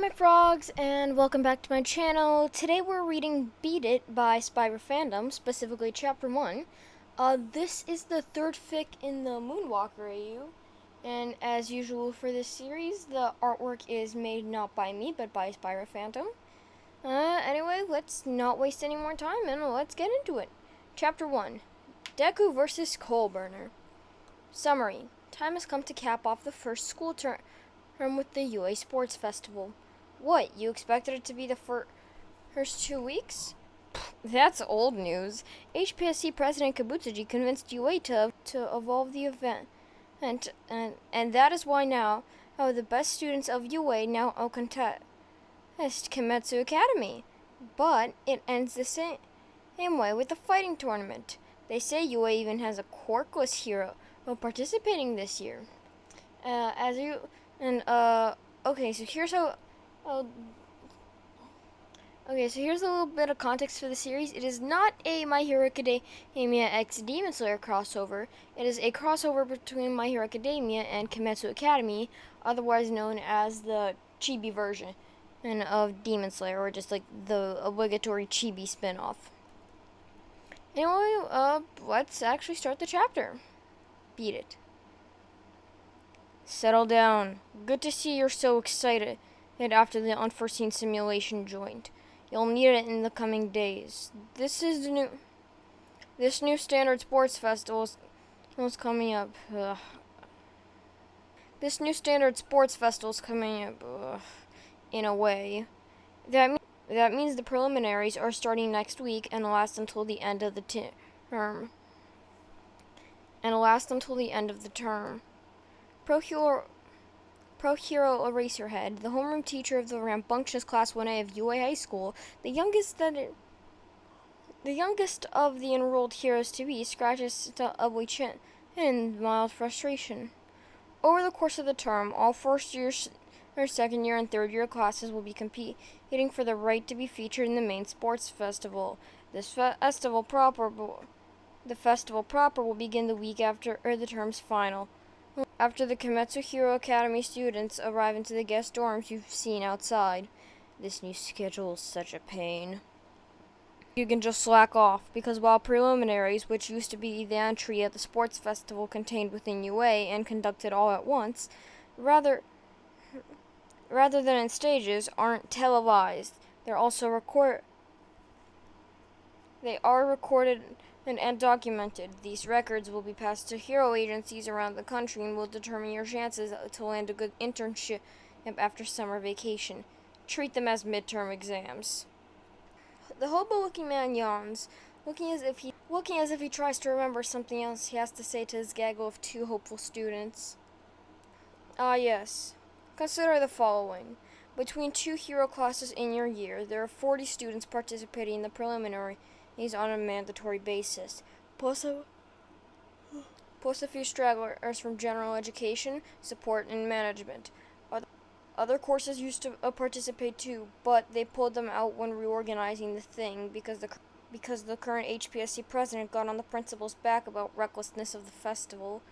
my frogs, and welcome back to my channel. Today we're reading Beat It by SpiraPhantom, specifically Chapter 1. This is the third fic in the Moonwalker AU, and as usual for this series, the artwork is made not by me, but by SpiraPhantom. Anyway, let's not waste any more time, and let's get into it. Chapter 1, Deku vs. Coal Burner. Summary. Time has come to cap off the first school term with the UA Sports Festival. What, you expected it to be the first 2 weeks? That's old news. HPSC President Kibutsuji convinced UA to evolve the event. And that is why now, the best students of UA now contest Kimetsu Academy. But it ends the same way with the fighting tournament. They say UA even has a quirkless hero participating this year. Okay, so here's a little bit of context for the series. It is not a My Hero Academia x Demon Slayer crossover. It is a crossover between My Hero Academia and Kimetsu Academy, otherwise known as the chibi version of Demon Slayer, or just like the obligatory chibi spin-off. Anyway, let's actually start the chapter. Beat it. Settle down. Good to see you're so excited after the unforeseen simulation joined. You'll need it in the coming days. This new standard sports festival is coming up. This new standard sports festival is coming up, in a way. That means the preliminaries are starting next week and last until the end of the term. Pro Hero Eraserhead, the homeroom teacher of the rambunctious Class 1A of UA High School, the youngest of the enrolled heroes to be, scratches the ugly chin in mild frustration. Over the course of the term, all first year, second year, and third year classes will be competing for the right to be featured in the main sports festival. The festival proper will begin the week after the term's final. After the Kimetsu Hero Academy students arrive into the guest dorms you've seen outside. This new schedule is such a pain. You can just slack off, because while preliminaries, which used to be the entry at the sports festival contained within UA and conducted all at once, rather than in stages, aren't televised. They are recorded and documented. These records will be passed to hero agencies around the country and will determine your chances to land a good internship after summer vacation. Treat them as midterm exams. The hobo-looking man yawns, looking as if he tries to remember something else he has to say to his gaggle of 2 hopeful students. Ah, yes. Consider the following. Between 2 hero classes in your year, there are 40 students participating in the preliminary on a mandatory basis, plus a few stragglers from general education, support, and management. Other courses used to participate too, but they pulled them out when reorganizing the thing because the current HPSC president got on the principal's back about recklessness of the festival,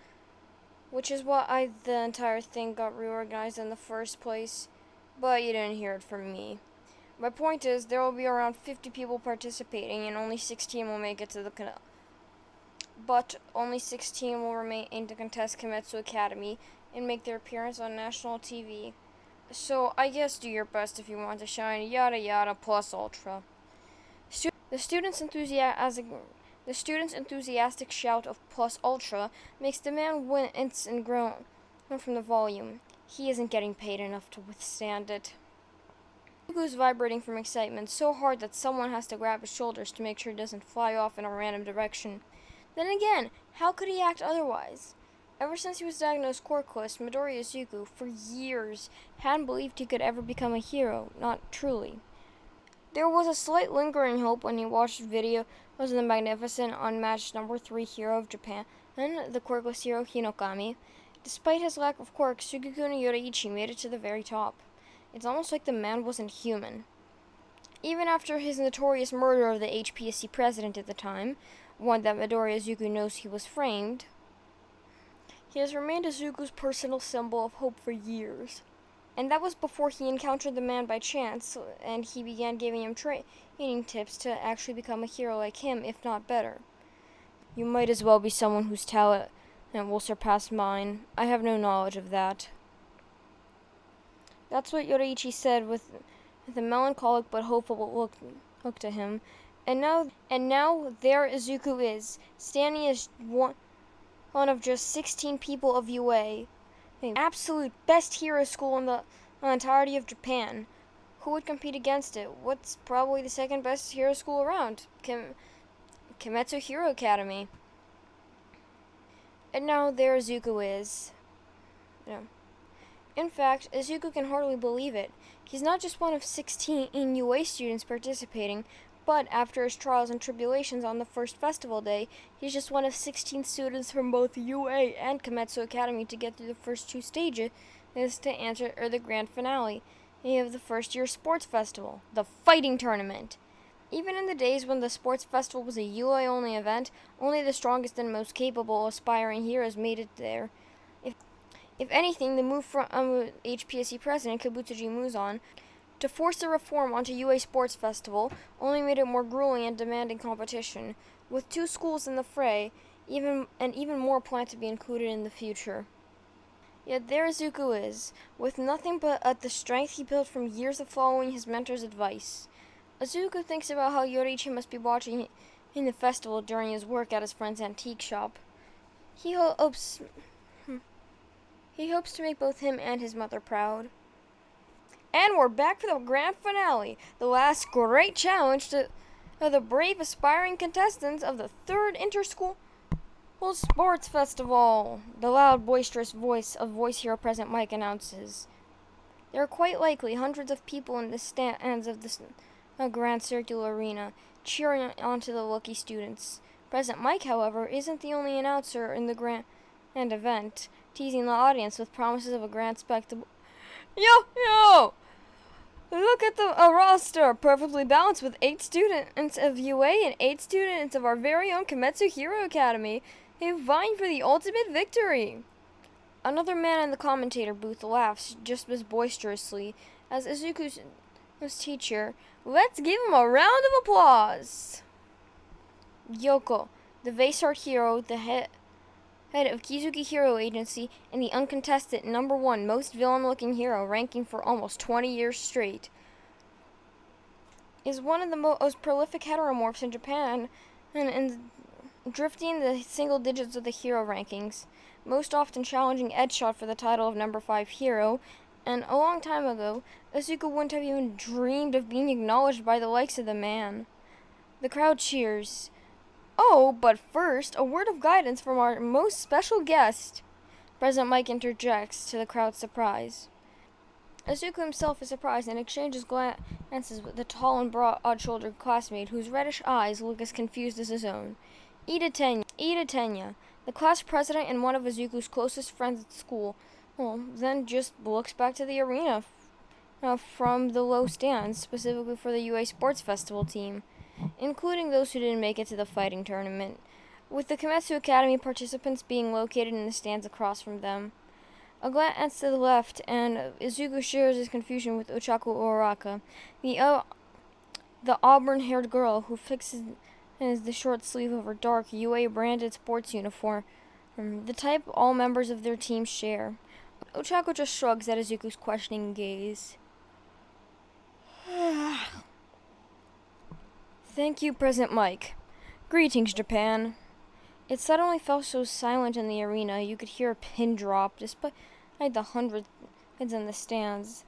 which is why the entire thing got reorganized in the first place, but you didn't hear it from me. My point is, there will be around 50 people participating, and only 16 will make it to only 16 will remain to contest Kimetsu Academy and make their appearance on national TV. So I guess do your best if you want to shine. Yada yada plus ultra. The students' enthusiastic shout of plus ultra makes the man wince and groan from the volume. He isn't getting paid enough to withstand it. Deku's vibrating from excitement so hard that someone has to grab his shoulders to make sure he doesn't fly off in a random direction. Then again, how could he act otherwise? Ever since he was diagnosed quirkless, Midoriya Izuku, for years, hadn't believed he could ever become a hero, not truly. There was a slight lingering hope when he watched videos of the magnificent, unmatched number 3 hero of Japan, and the quirkless hero Hinokami. Despite his lack of quirks, Sugekun Yoraichi made it to the very top. It's almost like the man wasn't human. Even after his notorious murder of the HPSC president at the time, one that Midoriya Izuku knows he was framed, he has remained Izuku's personal symbol of hope for years. And that was before he encountered the man by chance, and he began giving him training tips to actually become a hero like him, if not better. You might as well be someone whose talent will surpass mine. I have no knowledge of that. That's what Yoruichi said with a melancholic but hopeful look to him. And now there Izuku is, standing as one of just 16 people of UA, the absolute best hero school in the entirety of Japan. Who would compete against it? What's probably the second best hero school around? Kimetsu Hero Academy. And now there Izuku is. In fact, Izuku can hardly believe it. He's not just one of 16 UA students participating, but after his trials and tribulations on the first festival day, he's just one of 16 students from both UA and Kimetsu Academy to get through the first 2 stages to enter the grand finale of the first year sports festival, the fighting tournament. Even in the days when the sports festival was a UA-only event, only the strongest and most capable aspiring heroes made it there. If anything, the move from HPSC President Kibutsuji to force the reform onto UA Sports Festival only made it more grueling and demanding competition, with 2 schools in the fray, even more planned to be included in the future. Yet there Izuku is, with nothing but the strength he built from years of following his mentor's advice. Izuku thinks about how Yoruichi must be watching in the festival during his work at his friend's antique shop. He hopes to make both him and his mother proud. And we're back for the grand finale, the last great challenge to the brave aspiring contestants of the 3rd Inter-School Sports Festival. The loud, boisterous voice of Voice Hero President Mike announces. There are quite likely hundreds of people in the stands of the grand circular arena, cheering onto the lucky students. President Mike, however, isn't the only announcer in the grand event, teasing the audience with promises of a grand spectacle. Yo! Look at the roster, perfectly balanced with 8 students of UA and 8 students of our very own Kimetsu Hero Academy, vying for the ultimate victory. Another man in the commentator booth laughs just as boisterously as Izuku's teacher. Let's give him a round of applause. Yoko, the Vase-Art hero, the head of Kizuki Hero Agency, and the uncontested #1 most villain-looking hero, ranking for almost 20 years straight, is one of the most prolific heteromorphs in Japan, and drifting the single digits of the hero rankings, most often challenging Edgeshot for the title of #5 hero. And a long time ago, Izuku wouldn't have even dreamed of being acknowledged by the likes of the man. The crowd cheers. Oh, but first, a word of guidance from our most special guest. President Mike interjects to the crowd's surprise. Izuku himself is surprised and exchanges glances with the tall and broad-shouldered classmate whose reddish eyes look as confused as his own. Ida Tenya, the class president and one of Izuku's closest friends at school, then just looks back to the arena from the low stands, specifically for the UA Sports Festival team, including those who didn't make it to the fighting tournament, with the Kimetsu Academy participants being located in the stands across from them. A glance to the left, and Izuku shares his confusion with Ochaku Uraraka, the auburn-haired girl who fixes the short sleeve of her dark UA-branded sports uniform, the type all members of their team share. Ochaku just shrugs at Izuku's questioning gaze. Thank you, President Mike. Greetings, Japan. It suddenly felt so silent in the arena you could hear a pin drop, despite the hundreds in the stands.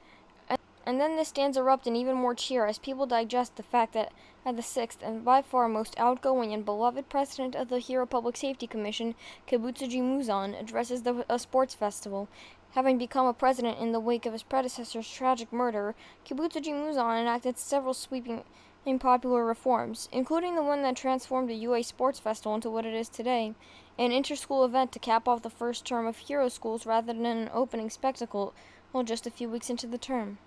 And then the stands erupt in even more cheer as people digest the fact that the 6th and by far most outgoing and beloved president of the Hero Public Safety Commission, Kibutsuji addresses a sports festival. Having become a president in the wake of his predecessor's tragic murder, Kibutsuji enacted several sweeping and popular reforms, including the one that transformed the UA Sports Festival into what it is today, an inter-school event to cap off the first term of hero schools rather than an opening spectacle just a few weeks into the term.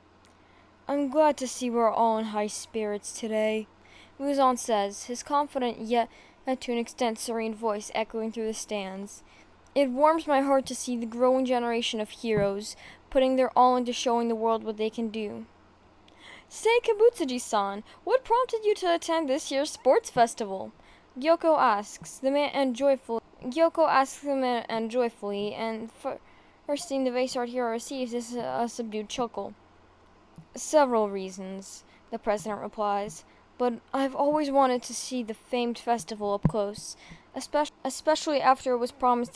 I'm glad to see we're all in high spirits today, Muzan says, his confident yet to an extent serene voice echoing through the stands. It warms my heart to see the growing generation of heroes, putting their all into showing the world what they can do. Say, Kibutsuji-san, what prompted you to attend this year's sports festival? Gyoko asks the man joyfully, and first thing the Vaysard hero receives is a subdued chuckle. Several reasons, the president replies, but I've always wanted to see the famed festival up close, especially after it was prompted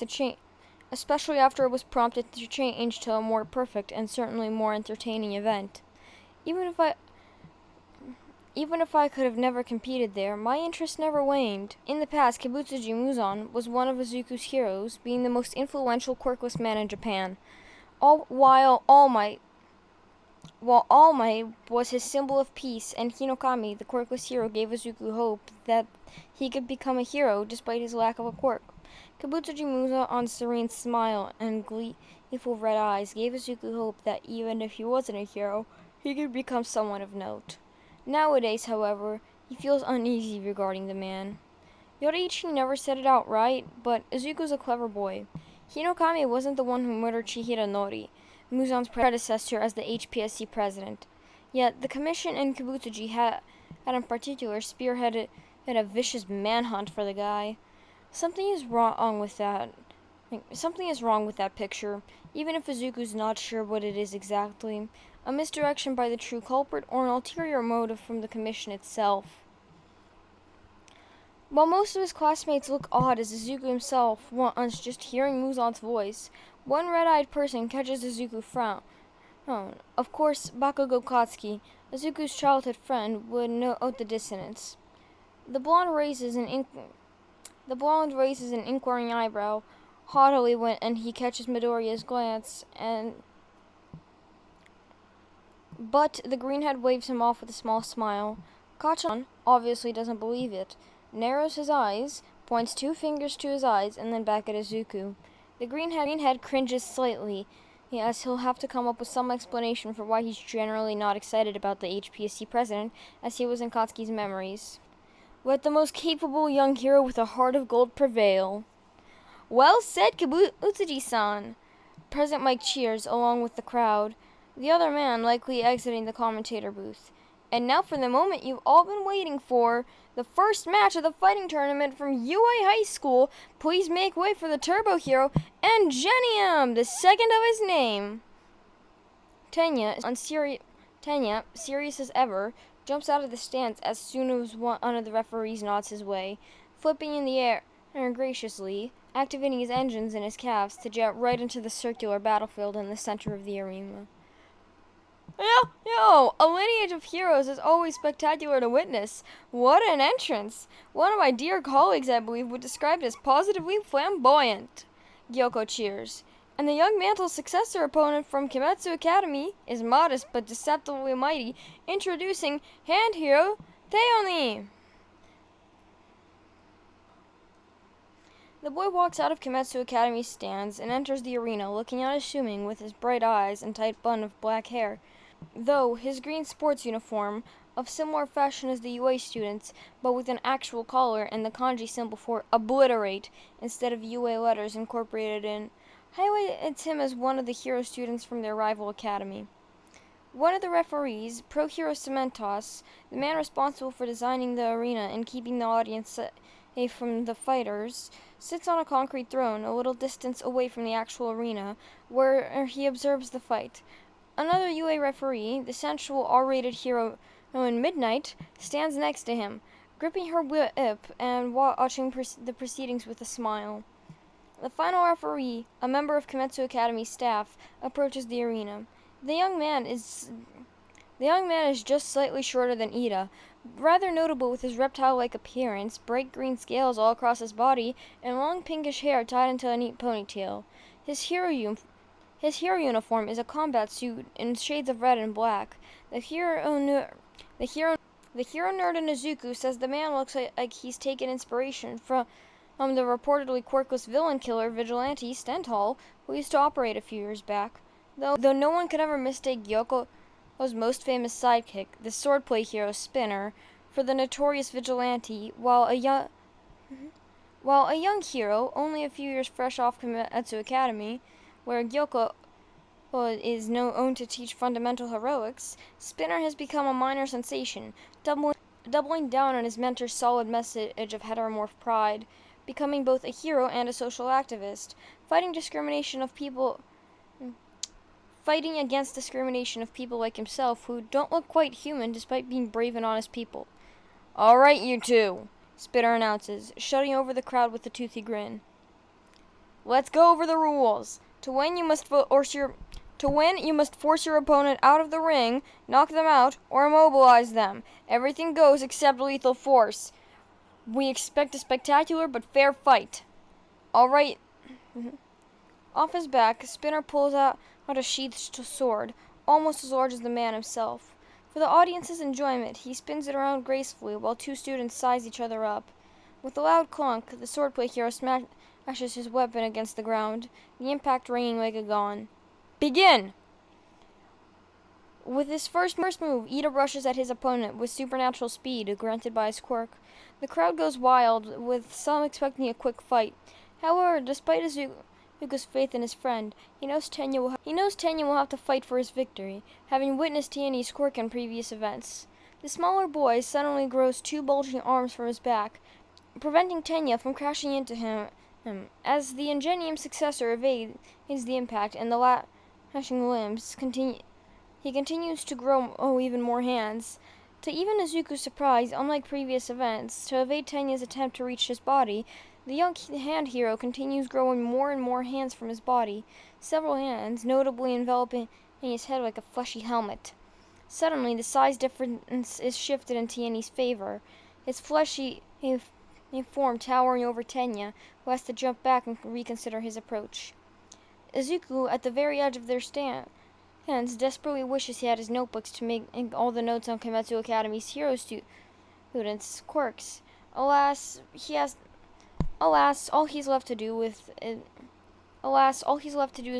to change to a more perfect and certainly more entertaining event. Even if I could have never competed there, my interest never waned. In the past, Kibutsuji Muzan was one of Izuku's heroes, being the most influential quirkless man in Japan. While All Might was his symbol of peace, and Hinokami, the quirkless hero, gave Izuku hope that he could become a hero despite his lack of a quirk. Kibutsuji Muzan's serene smile and gleeful red eyes gave Izuku hope that even if he wasn't a hero, he could become someone of note. Nowadays, however, he feels uneasy regarding the man. Yoriichi never said it outright, but Izuku's a clever boy. Hinokami wasn't the one who murdered Chihira Nori, Muzan's predecessor as the HPSC president. Yet the commission and Kibutsuji had in particular spearheaded a vicious manhunt for the guy. Something is wrong with that picture, even if Izuku's not sure what it is exactly. A misdirection by the true culprit, or an ulterior motive from the commission itself. While most of his classmates look odd as Izuku himself once just hearing Muzan's voice, one red-eyed person catches Izuku frown. Of course, Bakugo Katsuki, Izuku's childhood friend, would note the dissonance. The blonde raises an inquiring eyebrow haughtily when he catches Midoriya's glance, but the greenhead waves him off with a small smile. Kachan obviously doesn't believe it, narrows his eyes, points two fingers to his eyes, and then back at Izuku. The greenhead cringes slightly, as he'll have to come up with some explanation for why he's generally not excited about the HPSC president, as he was in Katsuki's memories. Let the most capable young hero with a heart of gold prevail. Well said, Kibutsuji-san! President Mike cheers, along with the crowd, the other man likely exiting the commentator booth. And now for the moment you've all been waiting for, the first match of the fighting tournament from UA High School. Please make way for the Turbo Hero, Ingenium, the second of his name. Tenya, serious as ever, jumps out of the stands as soon as one of the referees nods his way, flipping in the air graciously, activating his engines and his calves to jet right into the circular battlefield in the center of the arena. Yo, a lineage of heroes is always spectacular to witness. What an entrance! One of my dear colleagues, I believe, would describe it as positively flamboyant. Gyoko cheers. And the young mantle's successor opponent from Kimetsu Academy is modest but deceptively mighty, introducing hand hero Theoni. The boy walks out of Kimetsu Academy's stands and enters the arena, looking unassuming with his bright eyes and tight bun of black hair. Though his green sports uniform, of similar fashion as the UA students, but with an actual collar and the kanji symbol for obliterate instead of UA letters incorporated in, highlights him as one of the hero students from their rival academy. One of the referees, Pro Hero Cementos, the man responsible for designing the arena and keeping the audience safe from the fighters, sits on a concrete throne a little distance away from the actual arena, where he observes the fight. Another UA referee, the sensual R-rated hero in Midnight, stands next to him, gripping her whip and watching the proceedings with a smile. The final referee, a member of Kimetsu Academy's staff, approaches the arena. The young man is just slightly shorter than Ida, rather notable with his reptile-like appearance, bright green scales all across his body, and long pinkish hair tied into a neat ponytail. His hero uniform is a combat suit in shades of red and black. The hero nerd in Izuku says the man looks like he's taken inspiration from the reportedly quirkless villain killer vigilante Stenthal, who used to operate a few years back. Though no one could ever mistake Gyoko's most famous sidekick, the swordplay hero Spinner, for the notorious vigilante, while a young hero, only a few years fresh off Kimetsu Academy, where Gyoko is known to teach fundamental heroics, Spinner has become a minor sensation, doubling down on his mentor's solid message of heteromorph pride, becoming both a hero and a social activist, fighting against discrimination of people like himself who don't look quite human despite being brave and honest people. "All right, you two," Spinner announces, shutting over the crowd with a toothy grin. "Let's go over the rules. To win, you must force your opponent out of the ring, knock them out, or immobilize them. Everything goes except lethal force. We expect a spectacular but fair fight." "All right." Off his back, Spinner pulls out a sheathed sword, almost as large as the man himself. For the audience's enjoyment, he spins it around gracefully while two students size each other up. With a loud clunk, the swordplay hero smashes his weapon against the ground, the impact ringing like a gong. "Begin!" With his first move, Ida rushes at his opponent with supernatural speed granted by his quirk. The crowd goes wild, with some expecting a quick fight. However, despite Izuku's faith in his friend, he knows Tenya will have to fight for his victory, having witnessed Tiany's quirk in previous events. The smaller boy suddenly grows two bulging arms from his back, preventing Tenya from crashing into him. As the Ingenium's successor evades the impact and the lashing limbs, he continues to grow even more hands. To even Izuku's surprise, unlike previous events, to evade Tenya's attempt to reach his body, the young hand hero continues growing more and more hands from his body, several hands notably enveloping his head like a fleshy helmet. Suddenly, the size difference is shifted in Tiany's favor, his fleshy form towering over Tenya, who has to jump back and reconsider his approach. Izuku, at the very edge of their stands, desperately wishes he had his notebooks to make all the notes on Kimetsu Academy's hero students' quirks. Alas, all he's left to do is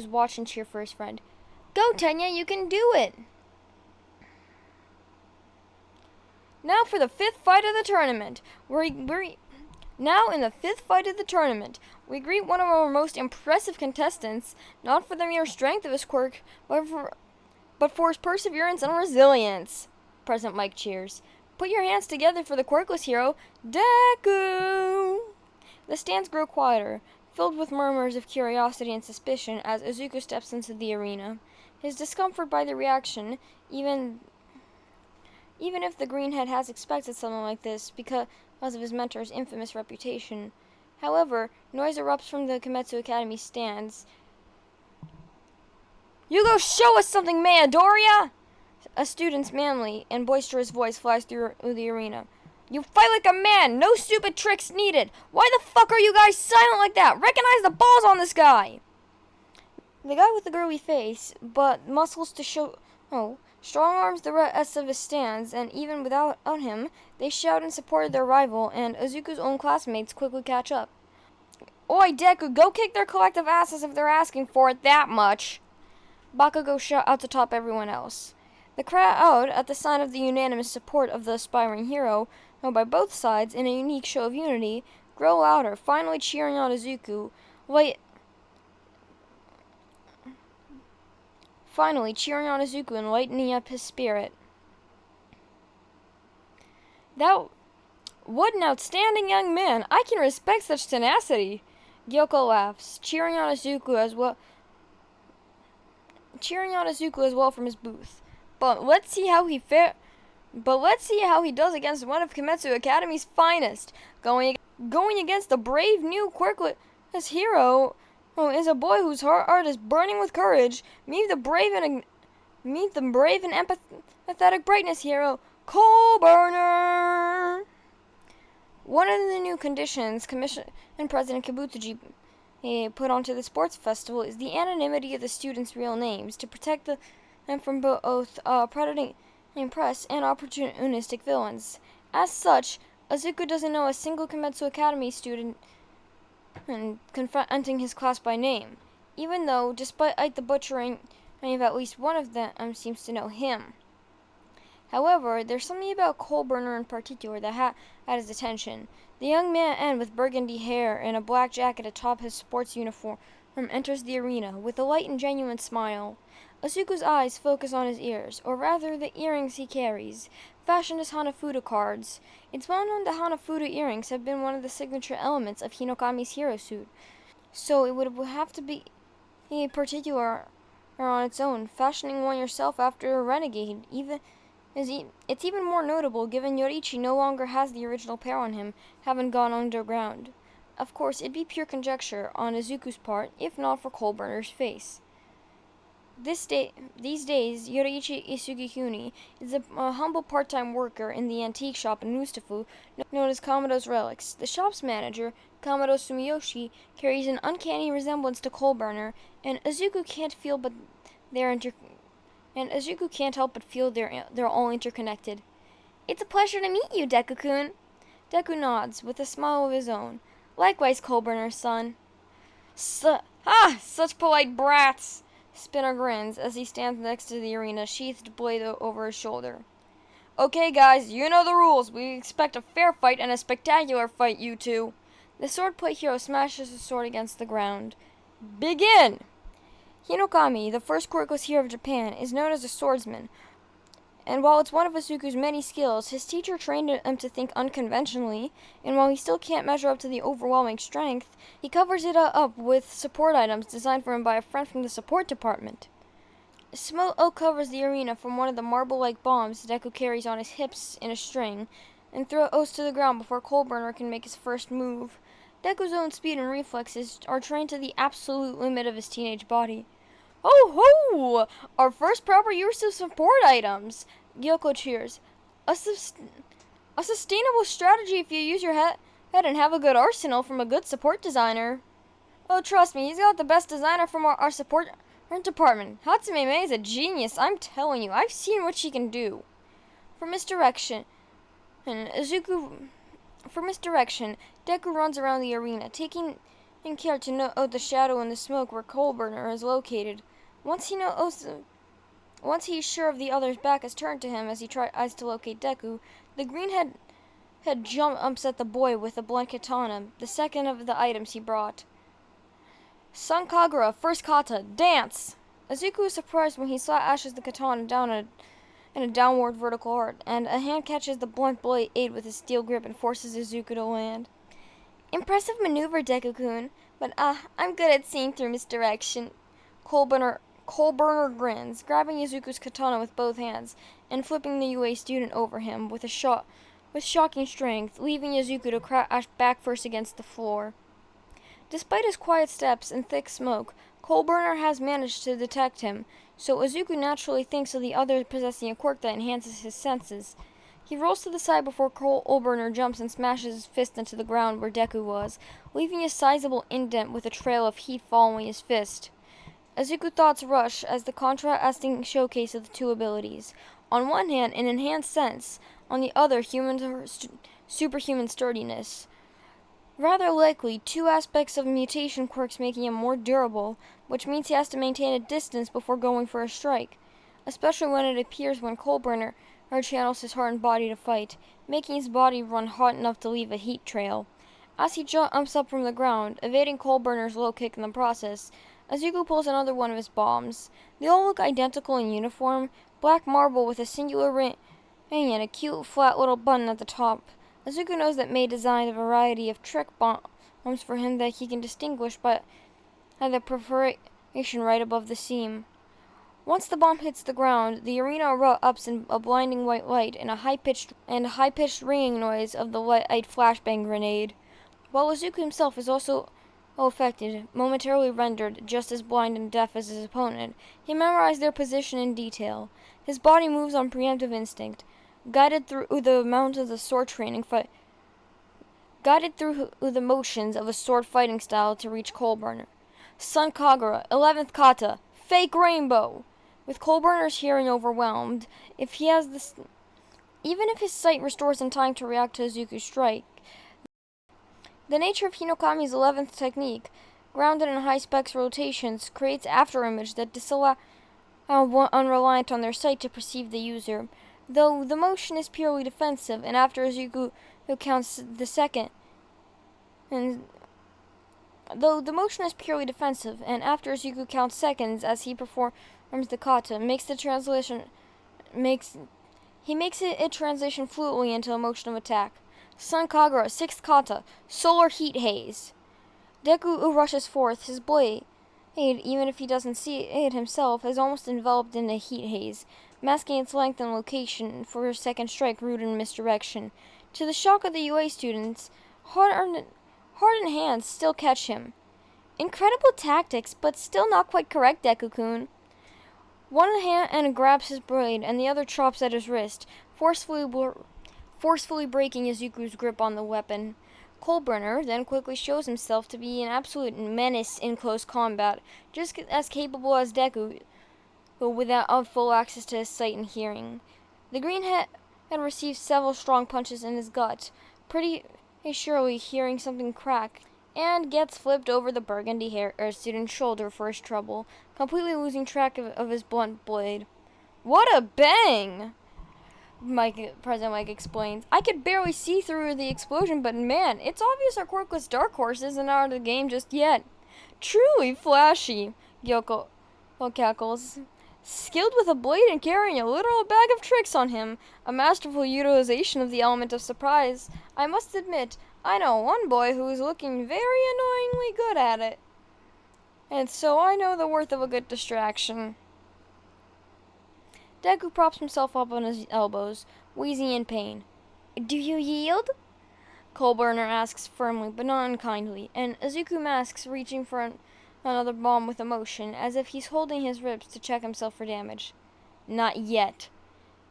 watch and cheer for his friend. "Go, Tenya, you can do it!" Now for the fifth fight of the tournament. Now in the fifth fight of the tournament, we greet one of our most impressive contestants, not for the mere strength of his quirk, but for his perseverance and resilience. President Mike cheers. "Put your hands together for the quirkless hero, Deku!" The stands grow quieter, filled with murmurs of curiosity and suspicion as Izuku steps into the arena. His discomfort by the reaction, even if the greenhead has expected something like this because of his mentor's infamous reputation. However, noise erupts from the Kimetsu Academy stands. "You go show us something, Midoriya!" A student's manly and boisterous voice flies through the arena. "You fight like a man! No stupid tricks needed! Why the fuck are you guys silent like that? Recognize the balls on this guy!" The guy with the girly face, but muscles to show... strong arms the rest of his stands, and even without him, they shout in support of their rival, and Izuku's own classmates quickly catch up. "Oi, Deku, go kick their collective asses if they're asking for it that much!" Bakugo shouts atop everyone else. The crowd, at the sign of the unanimous support of the aspiring hero, by both sides in a unique show of unity, grow louder, finally cheering on Izuku, and lightening up his spirit. "What an outstanding young man! I can respect such tenacity!" Gyoko laughs, cheering on Izuku as well from his booth. But let's see how he does against one of Kimetsu Academy's finest. Going against the brave new quirkless hero is a boy whose heart is burning with courage. Meet the brave and empathetic brightness hero, Coal Burner. One of the new conditions Commission President Kibutsuji put onto the sports festival is the anonymity of the students' real names to protect them from both predating press and opportunistic villains. As such, Izuku doesn't know a single Kimetsu Academy student confronting his class by name, even though, despite the butchering of at least one of them, seems to know him. However, there's something about Coal Burner in particular that had his attention. The young man with burgundy hair and a black jacket atop his sports uniform enters the arena with a light and genuine smile. Asuku's eyes focus on his ears, or rather the earrings he carries, fashioned as Hanafuda cards. It's well known that Hanafuda earrings have been one of the signature elements of Hinokami's hero suit, so it would have to be particular on its own. Fashioning one yourself after a renegade it's even more notable given Yoriichi no longer has the original pair on him, having gone underground. Of course, it'd be pure conjecture on Izuku's part, if not for Coalburner's face. These days, Yoriichi Isugikuni is a humble part-time worker in the antique shop in Mustafu, known as Kamado's Relics. The shop's manager, Kamado Sumiyoshi, carries an uncanny resemblance to Coalburner, and Izuku can't help but feel they're all interconnected. It's a pleasure to meet you, Deku-kun. Deku nods, with a smile of his own. Likewise, Coalburner's son. Such polite brats! Spinner grins as he stands next to the arena, sheathed blade over his shoulder. Okay, guys, you know the rules. We expect a fair fight and a spectacular fight, you two. The swordplay hero smashes his sword against the ground. Begin! Hinokami, the first quirkless hero of Japan, is known as a swordsman, and while it's one of Asuku's many skills, his teacher trained him to think unconventionally, and while he still can't measure up to the overwhelming strength, he covers it up with support items designed for him by a friend from the support department. Smoke covers the arena from one of the marble-like bombs Deku carries on his hips in a string, and throws to the ground before Coalburner can make his first move. Deku's own speed and reflexes are trained to the absolute limit of his teenage body. Oh ho! Our first proper use of support items! Gyoko cheers. A sustainable strategy if you use your head and have a good arsenal from a good support designer. Oh, trust me, he's got the best designer from our support department. Hatsume Mei is a genius, I'm telling you. I've seen what she can do. For misdirection, Deku runs around the arena, taking care to note the shadow and the smoke where Coalburner is located. Once he's sure of the other's back is turned to him as he tries to locate Deku, the greenhead jumps at the boy with a blunt katana, the second of the items he brought. Sun Kagura, first kata, dance! Izuku is surprised when he slashes the katana down in a downward vertical arc, and a hand catches the blunt blade with his steel grip and forces Izuku to land. Impressive maneuver, Deku-kun, but I'm good at seeing through misdirection. Coalburner grins, grabbing Izuku's katana with both hands and flipping the UA student over him with shocking strength, leaving Izuku to crash back first against the floor. Despite his quiet steps and thick smoke, Coalburner has managed to detect him, so Izuku naturally thinks of the other possessing a quirk that enhances his senses. He rolls to the side before Coalburner jumps and smashes his fist into the ground where Deku was, leaving a sizable indent with a trail of heat following his fist. Izuku's thoughts rush as the contrasting showcase of the two abilities. On one hand, an enhanced sense, on the other, superhuman sturdiness. Rather likely, two aspects of mutation quirks making him more durable, which means he has to maintain a distance before going for a strike, especially when it appears when Coalburner channels his heart and body to fight, making his body run hot enough to leave a heat trail. As he jumps up from the ground, evading Coalburner's low kick in the process, Izuku pulls another one of his bombs. They all look identical in uniform, black marble with a singular ring and a cute flat little button at the top. Izuku knows that Mei designed a variety of trick bombs for him that he can distinguish by the perforation right above the seam. Once the bomb hits the ground, the arena erupts in a blinding white light and a high-pitched ringing noise of the light flashbang grenade. While Izuku himself is also affected, momentarily rendered just as blind and deaf as his opponent, he memorized their position in detail. His body moves on preemptive instinct, guided through the motions of a sword fighting style to reach Coalburner. Sun Kagura, 11th kata, fake rainbow! With Coalburner's hearing overwhelmed, even if his sight restores in time to react to Izuku's strike, the nature of Hinokami's 11th technique, grounded in high-specs rotations, creates afterimage that disallow unreliant on their sight to perceive the user. Though the motion is purely defensive, and after Izuku counts seconds as he performs the kata, makes it translation fluently into a motion of attack. Sun Kagura, 6th kata, Solar Heat Haze. Deku rushes forth, his blade, even if he doesn't see it himself, is almost enveloped in a heat haze, masking its length and location for a second strike rooted in misdirection. To the shock of the UA students, hardened hands still catch him. Incredible tactics, but still not quite correct, Deku-kun. One hand grabs his blade, and the other chops at his wrist, forcefully breaking Izuku's grip on the weapon. Coalburner then quickly shows himself to be an absolute menace in close combat, just as capable as Deku, but without full access to his sight and hearing. The green had received several strong punches in his gut, pretty surely hearing something crack, and gets flipped over the burgundy hair student's shoulder for his trouble, completely losing track of his blunt blade. What a bang! President Mike explains. I could barely see through the explosion, but man, it's obvious our quirkless dark horse isn't out of the game just yet. Truly flashy, Gyoko cackles. Skilled with a blade and carrying a literal bag of tricks on him, a masterful utilization of the element of surprise. I must admit, I know one boy who is looking very annoyingly good at it. And so I know the worth of a good distraction. Deku props himself up on his elbows, wheezing in pain. Do you yield? Coalburner asks firmly, but not unkindly, and Izuku masks, reaching for another bomb with emotion, as if he's holding his ribs to check himself for damage. Not yet.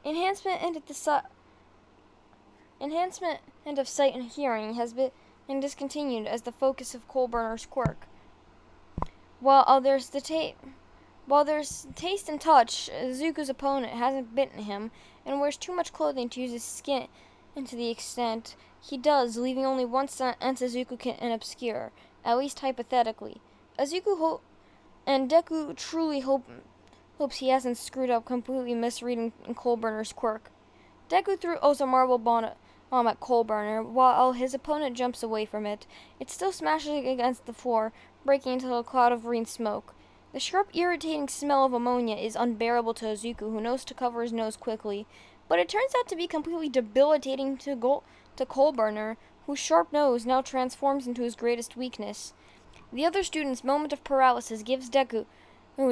Enhancement of sight and hearing has been discontinued as the focus of Coalburner's quirk. While there's taste and touch, Izuku's opponent hasn't bitten him and wears too much clothing to use his skin to the extent he does, leaving only one sentence Izuku can obscure, at least hypothetically. Deku truly hopes he hasn't screwed up, completely misreading Coalburner's quirk. Deku throws a marble bomb at Coalburner, while his opponent jumps away from it. It still smashes against the floor, breaking into a cloud of green smoke. The sharp, irritating smell of ammonia is unbearable to Izuku, who knows to cover his nose quickly, but it turns out to be completely debilitating to Coalburner, whose sharp nose now transforms into his greatest weakness. The other student's moment of paralysis gives Deku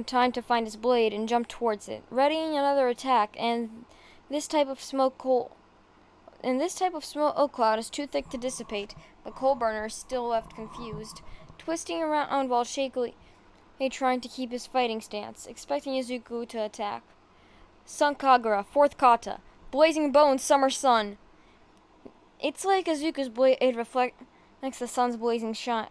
time to find his blade and jump towards it, readying another attack, and this type of smoke cloud is too thick to dissipate, but Coalburner is still left confused, twisting around while shakily trying to keep his fighting stance, expecting Izuku to attack. Sun Kagura, 4th kata, Blazing Bones, Summer Sun. It's like Izuku's blade reflects the sun's blazing shine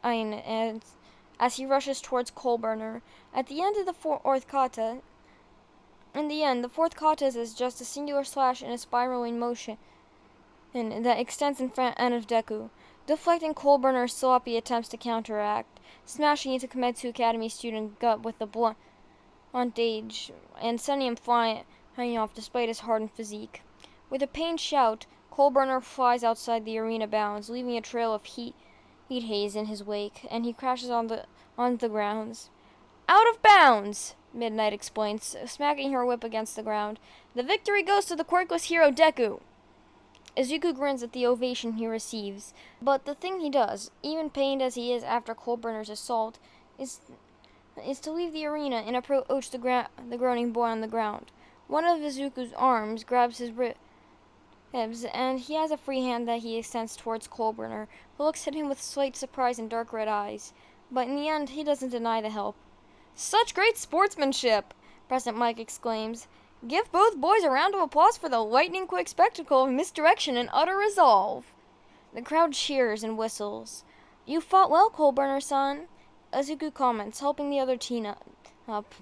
as he rushes towards Coalburner. At the end of the fourth kata, the fourth kata is just a singular slash in a spiraling motion that extends in front of Deku, deflecting Coalburner's sloppy attempts to counteract, smashing into Kimetsu Academy student gut with the blunt edge, and sending him flying off despite his hardened physique. With a pained shout, Coalburner flies outside the arena bounds, leaving a trail of heat haze in his wake, and he crashes on the grounds. Out of bounds! Midnight explains, smacking her whip against the ground. The victory goes to the quirkless hero Deku! Izuku grins at the ovation he receives, but the thing he does, even pained as he is after Coalburner's assault, is to leave the arena and approach the groaning boy on the ground. One of Izuku's arms grabs his ribs, and he has a free hand that he extends towards Coalburner, who looks at him with slight surprise and dark red eyes. But in the end, he doesn't deny the help. Such great sportsmanship! President Mike exclaims. Give both boys a round of applause for the lightning-quick spectacle of misdirection and utter resolve. The crowd cheers and whistles. You fought well, Coalburner-san, Izuku comments, helping the other teen up.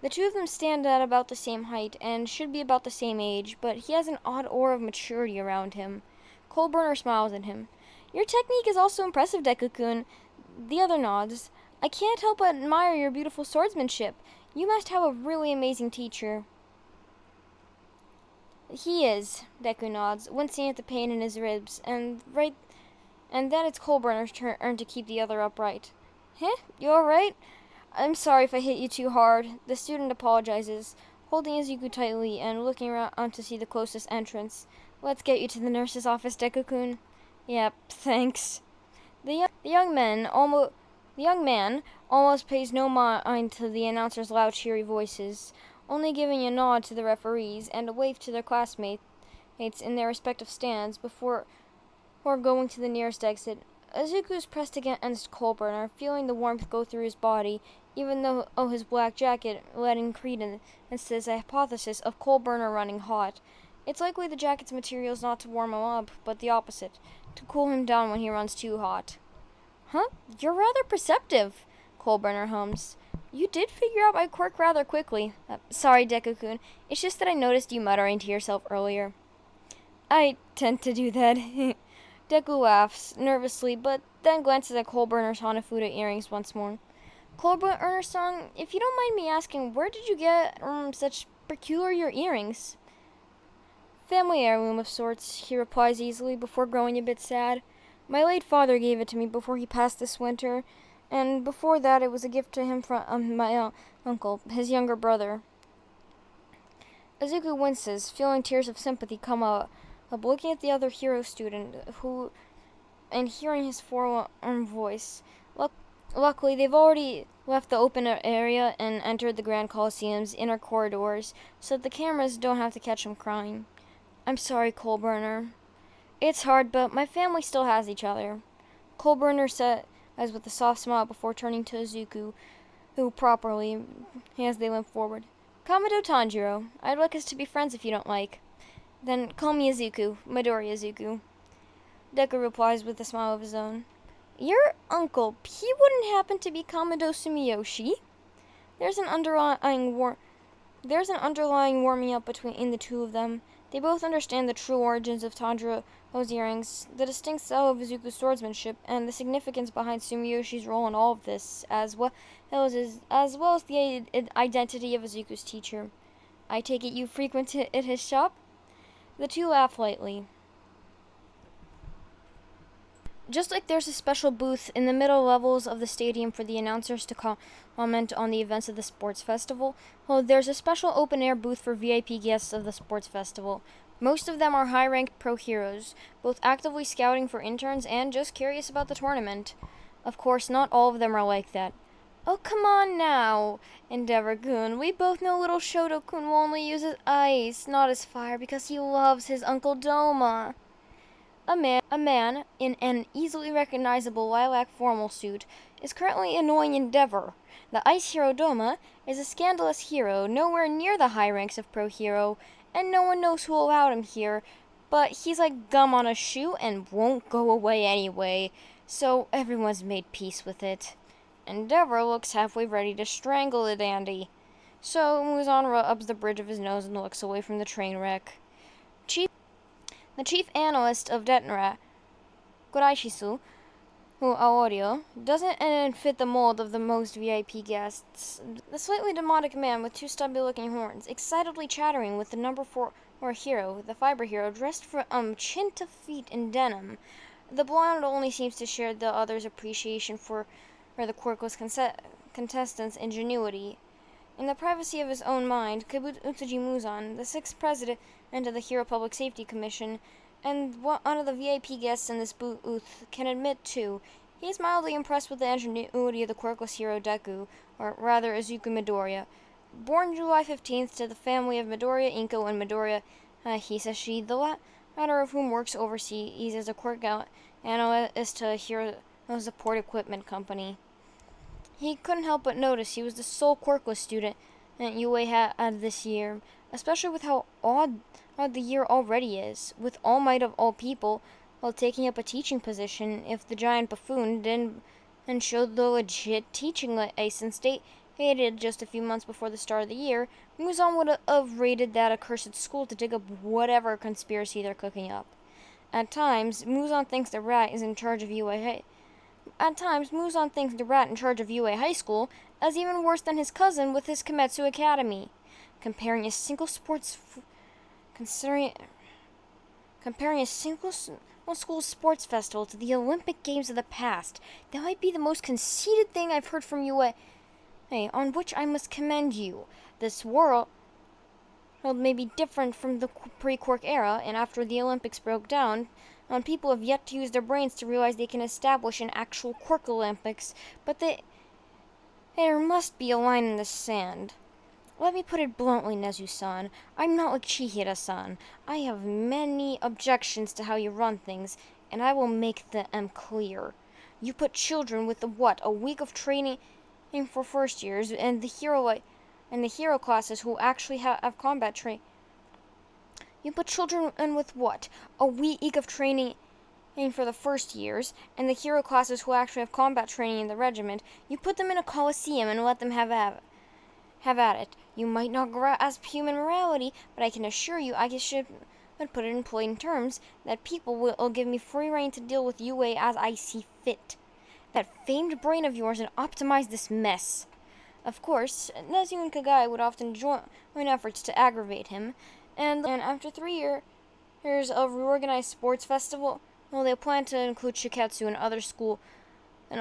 The two of them stand at about the same height and should be about the same age, but he has an odd aura of maturity around him. Coalburner smiles at him. Your technique is also impressive, Deku-kun. The other nods. I can't help but admire your beautiful swordsmanship. You must have a really amazing teacher. He is, Deku nods, wincing at the pain in his ribs, and then it's Coalburner's turn to keep the other upright. Heh? You alright? I'm sorry if I hit you too hard. The student apologizes, holding Izuku tightly and looking around to see the closest entrance. Let's get you to the nurse's office, Deku-kun. Yep, thanks. The young man almost pays no mind to the announcer's loud, cheery voices, only giving a nod to the referees and a wave to their classmates in their respective stands before going to the nearest exit. Izuku is pressed against Coalburner, feeling the warmth go through his body, even though his black jacket letting credence to his hypothesis of Coalburner running hot. It's likely the jacket's material is not to warm him up, but the opposite, to cool him down when he runs too hot. Huh? You're rather perceptive, Coalburner hums. You did figure out my quirk rather quickly. Sorry, Deku-kun. It's just that I noticed you muttering to yourself earlier. I tend to do that. Deku laughs, nervously, but then glances at Coalburner's Hanafuda earrings once more. Coalburner-san, if you don't mind me asking, where did you get such peculiar earrings? Family heirloom of sorts, he replies easily before growing a bit sad. My late father gave it to me before he passed this winter, and before that it was a gift to him from my uncle, his younger brother. Izuku winces, feeling tears of sympathy come up, looking at the other hero student, and hearing his forearm voice. Luckily, they've already left the open area and entered the Grand Coliseum's inner corridors, so that the cameras don't have to catch him crying. I'm sorry, Coalburner. It's hard, but my family still has each other. Coalburner says with a soft smile before turning to Izuku, who properly, as they limp forward. Kamado Tanjiro, I'd like us to be friends if you don't like. Then call me Izuku, Midori Izuku. Deku replies with a smile of his own. Your uncle, he wouldn't happen to be Kamado Sumiyoshi? There's an underlying warming up between the two of them. They both understand the true origins of Tanjiro's earrings, the distinct style of Izuku's swordsmanship, and the significance behind Sumiyoshi's role in all of this, as well as the identity of Izuku's teacher. I take it you frequented his shop? The two laugh lightly. Just like there's a special booth in the middle levels of the stadium for the announcers to comment on the events of the sports festival, there's a special open-air booth for VIP guests of the sports festival. Most of them are high-ranked pro heroes, both actively scouting for interns and just curious about the tournament. Of course, not all of them are like that. Oh, come on now, Endeavor-kun. We both know little Shoto-kun will only use his ice, not his fire, because he loves his Uncle Doma. A man in an easily recognizable lilac formal suit is currently annoying Endeavor. The ice hero Doma is a scandalous hero, nowhere near the high ranks of pro hero, and no one knows who allowed him here, but he's like gum on a shoe and won't go away anyway, so everyone's made peace with it. Endeavor looks halfway ready to strangle the dandy. So Muzan rubs the bridge of his nose and looks away from the train wreck. The chief analyst of Detenra, Koraishisu, Aorio, doesn't fit the mold of the most VIP guests. The slightly demonic man with two stubby-looking horns, excitedly chattering with the number 4 hero, the fiber hero, dressed from chin to feet in denim. The blonde only seems to share the other's appreciation for the quirkless contestants' ingenuity. In the privacy of his own mind, Kibutsuji Muzan, the 6th president of the Hero Public Safety Commission, and one of the VIP guests in this booth, can admit, too, he is mildly impressed with the ingenuity of the quirkless hero Deku, or rather Izuku Midoriya. Born July 15th to the family of Midoriya Inko and Midoriya Hisashi, the latter of whom works overseas as a quirk analyst to Hero's Support Equipment Company. He couldn't help but notice he was the sole quirkless student UA had this year, especially with how odd the year already is, with All Might of all people while taking up a teaching position. If the giant buffoon didn't show the legit teaching license dated just a few months before the start of the year, Muzan would have raided that accursed school to dig up whatever conspiracy they're cooking up. At times, Muzan thinks the rat in charge of UA High School as even worse than his cousin with his Kimetsu Academy. Comparing a single school sports festival to the Olympic Games of the past, that might be the most conceited thing I've heard from UA on which I must commend you. This world may be different from the pre-Quark era, and after the Olympics broke down, people have yet to use their brains to realize they can establish an actual Quark Olympics, but there must be a line in the sand. Let me put it bluntly, Nezu-san. I'm not like Chihira-san. I have many objections to how you run things, and I will make them clear. You put children with a week of training for first years, and the hero classes who actually have combat training. You put children in with a week of training for the first years, and the hero classes who actually have combat training in the regiment. You put them in a coliseum and let them have at it. You might not grasp human morality, but I can assure you I should put it in plain terms that people will give me free rein to deal with UA as I see fit. That famed brain of yours and optimize this mess. Of course, Nezu and Kagai would often join efforts to aggravate him, and after 3 years of reorganized sports festival, they plan to include Shiketsu and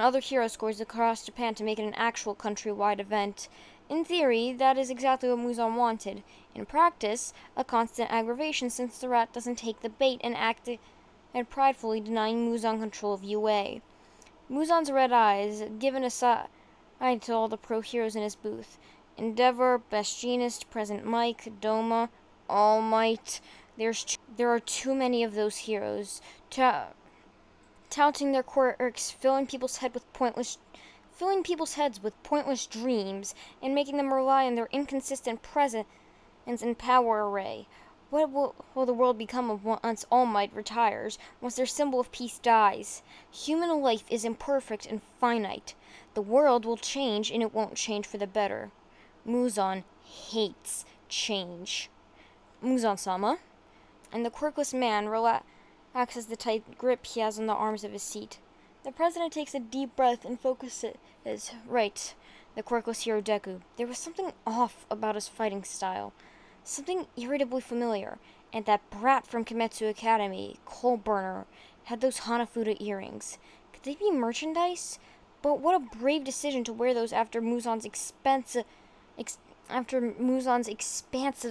other hero schools across Japan to make it an actual countrywide event. In theory, that is exactly what Muzan wanted. In practice, a constant aggravation since the rat doesn't take the bait and pridefully denying Muzan control of UA. Muzan's red eyes, given aside to all the pro heroes in his booth. Endeavor, Best Jeanist, Present Mike, Doma, All Might. There are too many of those heroes. Touting their quirks, filling people's heads with pointless dreams, and making them rely on their inconsistent presence and power array. What will the world become once All Might retires, once their symbol of peace dies? Human life is imperfect and finite. The world will change, and it won't change for the better. Muzan hates change. Muzan-sama. And the quirkless man relaxes the tight grip he has on the arms of his seat. The president takes a deep breath and focuses. Right, the quirkless hero Deku. There was something off about his fighting style. Something irritably familiar. And that brat from Kimetsu Academy, Coal Burner, had those Hanafuda earrings. Could they be merchandise? But what a brave decision to wear those after Muzan's expansive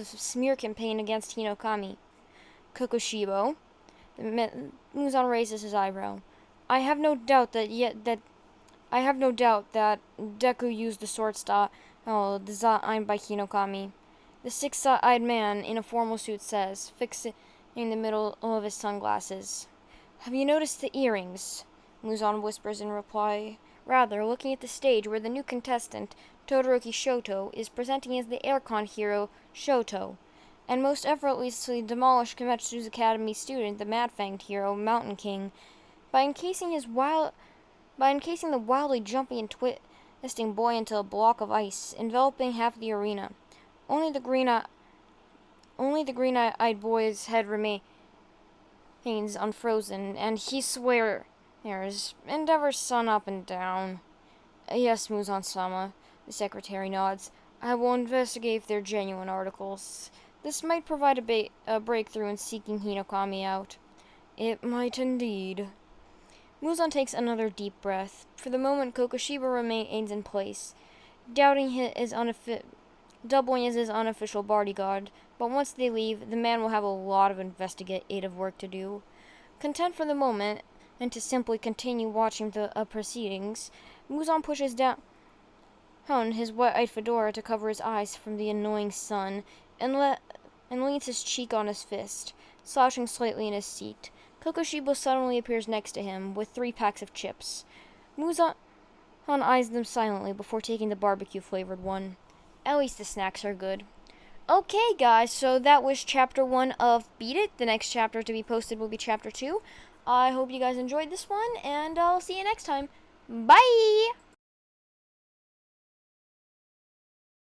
smear campaign against Hinokami. Kokushibo. Muzan raises his eyebrow. I have no doubt that Deku used the sword style designed by Hinokami. The six-eyed man in a formal suit says, fixing the middle of his sunglasses. Have you noticed the earrings? Muzan whispers in reply. Rather, looking at the stage where the new contestant, Todoroki Shoto, is presenting as the aircon hero, Shoto, and most effortlessly demolished Kimetsu Academy student, the mad-fanged hero, Mountain King, by encasing the wildly jumping and twisting boy into a block of ice, enveloping half the arena. Only the green-eyed boy's head remains unfrozen, and he swears, Endeavor's sun up and down. Yes, Muzan-sama, the secretary nods. I will investigate if they're genuine articles. This might provide a breakthrough in seeking Hinokami out. It might indeed. Muzan takes another deep breath. For the moment, Kokushiba remains in place, doubling doubling as his unofficial bodyguard, but once they leave, the man will have a lot of investigative work to do. Content for the moment, and to simply continue watching the proceedings, Muzan pushes down his white fedora to cover his eyes from the annoying sun, and leans his cheek on his fist, slouching slightly in his seat. Kokushibo suddenly appears next to him, with 3 packs of chips. Muzan eyes them silently before taking the barbecue-flavored one. At least the snacks are good. Okay, guys, so that was Chapter 1 of Beat It. The next chapter to be posted will be Chapter 2. I hope you guys enjoyed this one, and I'll see you next time. Bye!